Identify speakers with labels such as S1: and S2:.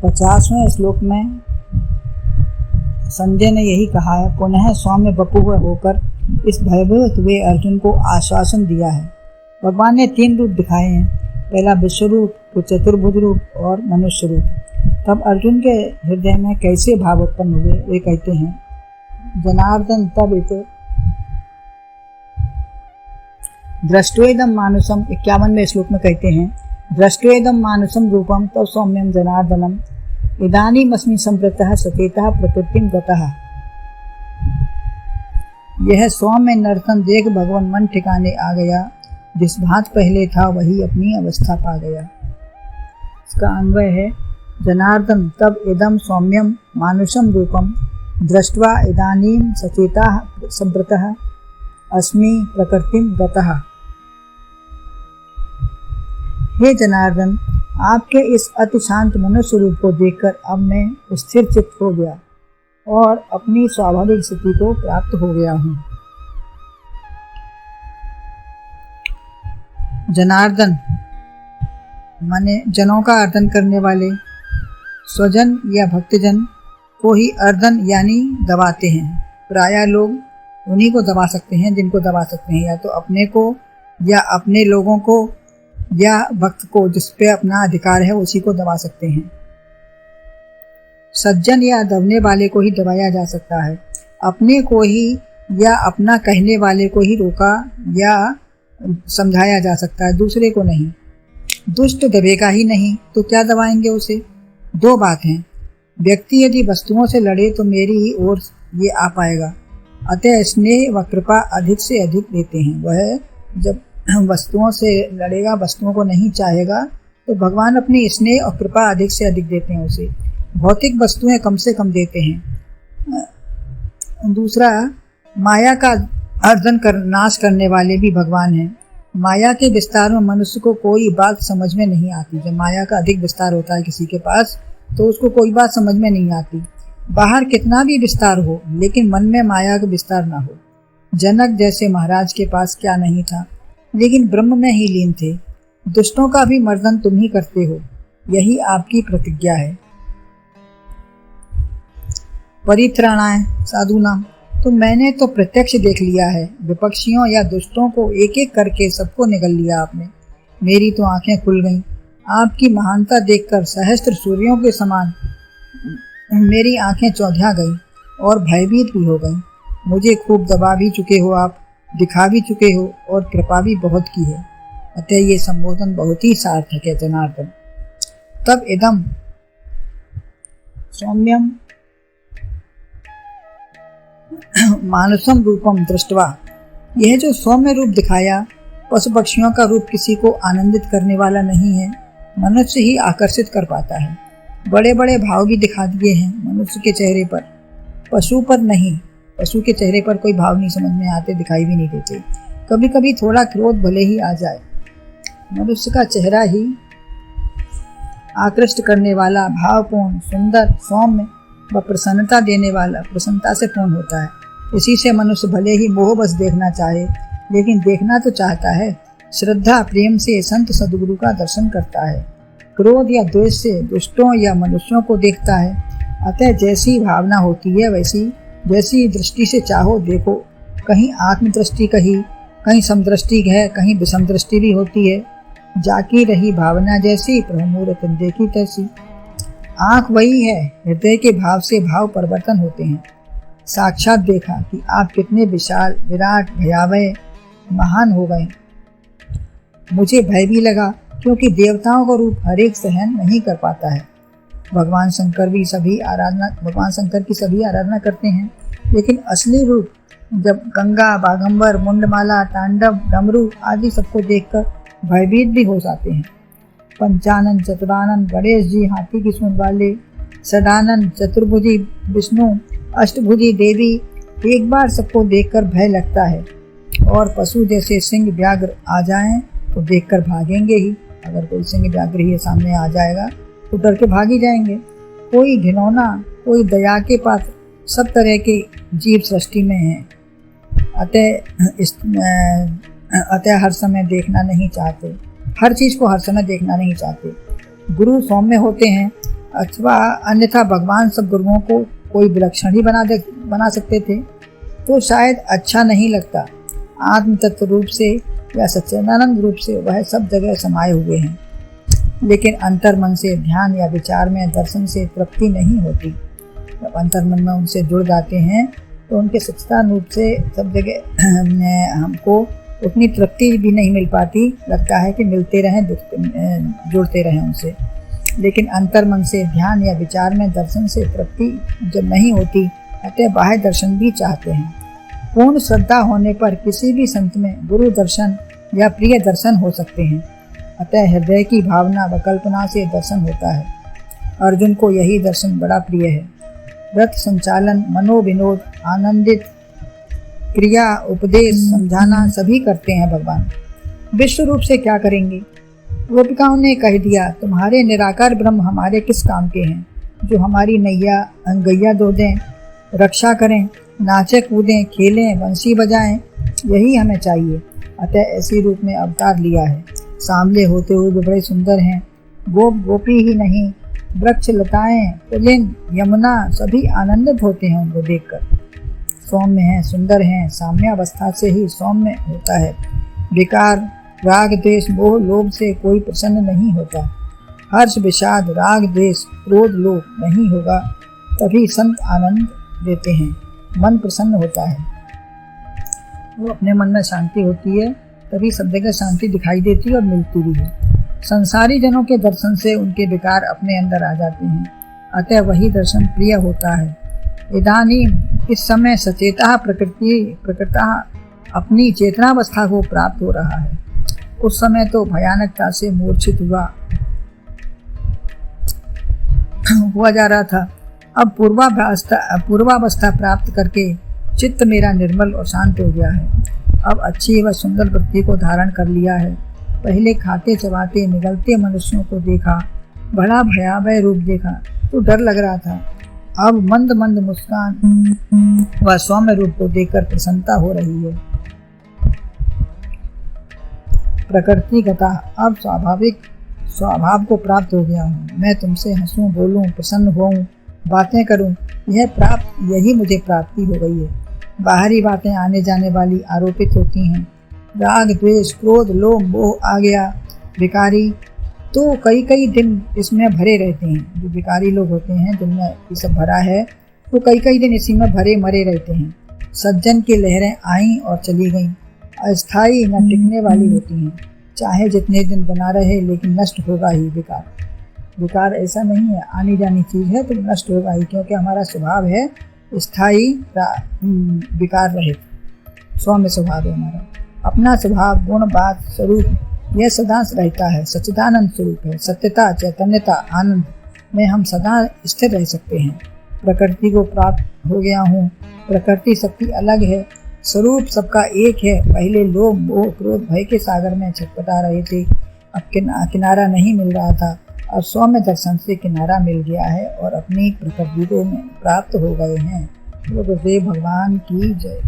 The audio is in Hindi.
S1: 50वें श्लोक में संजय ने यही कहा है। पुनः सौम्य बपुव होकर इस भयभीत हुए अर्जुन को आश्वासन दिया है। भगवान ने 3 रूप दिखाए हैं, पहला विश्व रूप, फिर चतुर्भुज रूप और मनुष्य रूप। तब अर्जुन के हृदय में कैसे भाव उत्पन्न हुए वे कहते हैं। जनार्दन तब इत दृष्टवेदम मानुषम 51वें श्लोक में कहते हैं, दृष्टवेदम मानुषम रूपम तब सौम्यम जनार्दनम इदानीमस्मि संप्रतः सचेतः प्रकृतिम गतः। यह सौम्य नर्तन देख भगवान मन ठिकाने आ गया, जिस भांत पहले था वही अपनी अवस्था पा गया। इसका अन्वय है, जनार्दन तब इदम सौम्यम मानुषम रूपम दृष्ट्वा इदानीम सचेतः संप्रतः अस्मि प्रकृतिम गतः। हे जनार्दन, आपके इस अति शांत मनुष्य रूप को देखकर अब मैं स्थिर चित्त हो गया और अपनी स्वाभाविक स्थिति को प्राप्त हो गया हूँ। जनार्दन माने जनों का अर्दन करने वाले, स्वजन या भक्तजन को ही अर्दन यानी दबाते हैं। प्रायः लोग उन्हीं को दबा सकते हैं जिनको दबा सकते हैं, या तो अपने को या अपने लोगों को या भक्त को, जिस पे अपना अधिकार है उसी को दबा सकते हैं। सज्जन या दबने वाले को ही दबाया जा सकता है, अपने को ही या अपना कहने वाले को ही रोका या समझाया जा सकता है, दूसरे को नहीं। दुष्ट दबेगा ही नहीं तो क्या दबाएंगे उसे। 2 बात हैं, व्यक्ति यदि वस्तुओं से लड़े तो मेरी ही ओर ये आ पाएगा, अतः स्नेह व कृपा अधिक से अधिक देते हैं। वह जब वस्तुओं से लड़ेगा, वस्तुओं को नहीं चाहेगा, तो भगवान अपनी स्नेह और कृपा अधिक से अधिक देते हैं उसे। भौतिक वस्तुएं कम से कम देते हैं। दूसरा, माया का अर्जन कर नाश करने वाले भी भगवान हैं। माया के विस्तार में मनुष्य को कोई बात समझ में नहीं आती। जब माया का अधिक विस्तार होता है किसी के पास तो उसको कोई बात समझ में नहीं आती। बाहर कितना भी विस्तार हो लेकिन मन में माया का विस्तार ना हो। जनक जैसे महाराज के पास क्या नहीं था, लेकिन ब्रह्म में ही लीन थे। दुष्टों का भी मर्दन तुम ही करते हो, यही आपकी प्रतिज्ञा है। परित्राणाय साधुनाम, तो मैंने तो प्रत्यक्ष देख लिया है। विपक्षियों या दुष्टों को एक एक करके सबको निगल लिया आपने। मेरी तो आंखें खुल गईं। आपकी महानता देखकर सहस्त्र सूर्यों के समान मेरी आंखें चौंधिया गईं और भयभीत भी हो गईं। मुझे खूब दबा भी चुके हो आप, दिखा भी चुके हो और कृपा भी बहुत की है। अतः ये संबोधन बहुत ही सार्थक है जनार्दन। तब इदम सौम्यम मानसम रूपम दृष्टवा, यह जो सौम्य रूप दिखाया पशु पक्षियों का रूप किसी को आनंदित करने वाला नहीं है, मनुष्य ही आकर्षित कर पाता है। बड़े बड़े भाव भी दिखा दिए हैं मनुष्य के चेहरे पर, पशु पर नहीं। पशु के चेहरे पर कोई भाव नहीं समझ में आते, दिखाई भी नहीं देते। कभी कभी थोड़ा क्रोध भले ही आ जाए, मनुष्य का चेहरा ही आकृष्ट करने वाला, भावपूर्ण, सुंदर, सौम्य व प्रसन्नता देने वाला, प्रसन्नता से पूर्ण होता है। इसी से मनुष्य भले ही मोह बस देखना चाहे, लेकिन देखना तो चाहता है। श्रद्धा प्रेम से संत सद्गुरु का दर्शन करता है। क्रोध या द्वेष से दुष्टों या मनुष्यों को देखता है। अतः जैसी भावना होती है जैसी दृष्टि से चाहो देखो। कहीं आत्मदृष्टि कहीं समदृष्टि है, कहीं विषम दृष्टि भी होती है। जाकी रही भावना जैसी, प्रभु मूरत देखी तैसी। आँख वही है, हृदय के भाव से भाव परिवर्तन होते हैं। साक्षात देखा कि आप कितने विशाल, विराट, भयावह, महान हो गए। मुझे भय भी लगा, क्योंकि देवताओं का रूप हर एक सहन नहीं कर पाता है। भगवान शंकर की सभी आराधना करते हैं, लेकिन असली रूप जब गंगा, बागंबर, मुंडमाला, तांडव, डमरू आदि सबको देखकर भयभीत भी हो जाते हैं। पंचानन चतुरानन गणेश जी, हाथी की सूंड वाले, षडानन चतुर्भुजी विष्णु, अष्टभुजी देवी, एक बार सबको देखकर भय लगता है। और पशु जैसे सिंह व्याघ्र आ जाएं तो देखकर भागेंगे ही। अगर कोई सिंह व्याघ्र ही सामने आ जाएगा तो डर के भाग ही जाएंगे। कोई घिनौना, कोई दया के पात्र, सब तरह के जीव सृष्टि में हैं। अतः हर समय देखना नहीं चाहते, हर चीज़ को हर समय देखना नहीं चाहते। गुरु सौम्य होते हैं, अथवा अन्यथा भगवान सब गुरुओं को कोई विलक्षण ही बना सकते थे तो शायद अच्छा नहीं लगता। आत्म तत्व रूप से या सच्चिदानंद रूप से वह सब जगह समाये हुए हैं, लेकिन अंतर मन से ध्यान या विचार में दर्शन से तृप्ति नहीं होती। जब अंतर मन में उनसे जुड़ जाते हैं तो उनके सच्चिदानंद रूप से सब जगह हमको उतनी तृप्ति भी नहीं मिल पाती, लगता है कि मिलते रहें, जुड़ते रहें उनसे। लेकिन अंतर मन से ध्यान या विचार में दर्शन से तृप्ति जब नहीं होती, अतः बाह्य दर्शन भी चाहते हैं। पूर्ण श्रद्धा होने पर किसी भी संत में गुरु दर्शन या प्रिय दर्शन हो सकते हैं, अतः हृदय की भावना व कल्पना से दर्शन होता है। अर्जुन को यही दर्शन बड़ा प्रिय है। रथ संचालन, मनोविनोद, आनंदित क्रिया, उपदेश, समझाना सभी करते हैं भगवान। विश्व रूप से क्या करेंगे? गोपिकाओं ने कह दिया, तुम्हारे निराकार ब्रह्म हमारे किस काम के हैं, जो हमारी नैया गैया दो दें, रक्षा करें, नाचे कूदें, खेलें, बंसी बजाएं, यही हमें चाहिए। अतः ऐसी रूप में अवतार लिया है। सांवले होते हुए भी बड़े सुंदर हैं। गोपी ही नहीं, वृक्ष, लताएं, पुलिन, यमुना सभी आनंदित होते हैं उनको देखकर। सौम्य हैं, सुंदर हैं, साम्यावस्था से ही सौम्य होता है। विकार, राग, द्वेष, मोह, लोभ से कोई प्रसन्न नहीं होता। हर्ष, विषाद, राग, द्वेष, क्रोध, लोभ नहीं होगा, तभी संत आनंद देते हैं, मन प्रसन्न होता है। वो अपने मन में शांति होती है, तभी सब जगह शांति दिखाई देती है और मिलती भी है। संसारी जनों के दर्शन से उनके विकार अपने अंदर आ जाते हैं, अतः वही दर्शन प्रिय होता है। इदानीं इस समय सचेता प्रकृता अपनी चेतनावस्था को प्राप्त हो रहा है। उस समय तो भयानकता से मूर्छित हुआ जा रहा था। अब पूर्वावस्था प्राप्त करके चित्त मेरा निर्मल और शांत हो गया है। अब अच्छी व सुंदर वृत्ति को धारण कर लिया है। पहले खाते चबाते निगलते मनुष्यों को देखा, बड़ा भयावह रूप देखा तो डर लग रहा था। अब मंद मंद मुस्कान व सौम्य रूप को देखकर प्रसन्नता हो रही है। प्रकृतिगता अब स्वभाव को प्राप्त हो गया हूँ। मैं तुमसे हंसूं, बोलूं, प्रसन्न होऊं, बातें करूं, यही मुझे प्राप्ति हो गई है। बाहरी बातें आने जाने वाली आरोपित होती हैं। राग, द्वेष, क्रोध, लोभ, मोह आ गया। विकारी तो कई दिन इसमें भरे रहते हैं। जो विकारी लोग होते हैं जिनमें ये सब भरा है, तो कई दिन इसी में भरे मरे रहते हैं। सज्जन की लहरें आईं और चली गईं, अस्थायी न टिकने वाली होती हैं। चाहे जितने दिन बना रहे, लेकिन नष्ट होगा ही। विकार ऐसा नहीं है, आनी जानी चीज़ है तो नष्ट होगा ही, क्योंकि हमारा स्वभाव है स्थायी विकार रहित, सौम्य स्वभाव है हमारा। अपना स्वभाव, गुण, बात, स्वरूप यह सदा रहता है, सच्चिदानंद स्वरूप है। सत्यता, चैतन्यता, आनंद में हम सदा स्थिर रह सकते हैं। प्रकृति को प्राप्त हो गया हूँ। प्रकृति सबकी अलग है, स्वरूप सबका एक है। पहले लोभ, मोह, क्रोध, भय के सागर में छटपटा रहे थे, अब किनारा नहीं मिल रहा था। अब सौम्य दर्शन से किनारा मिल गया है और अपनी प्रकृति को प्राप्त हो गए हैं। गुरुदेव भगवान की जय।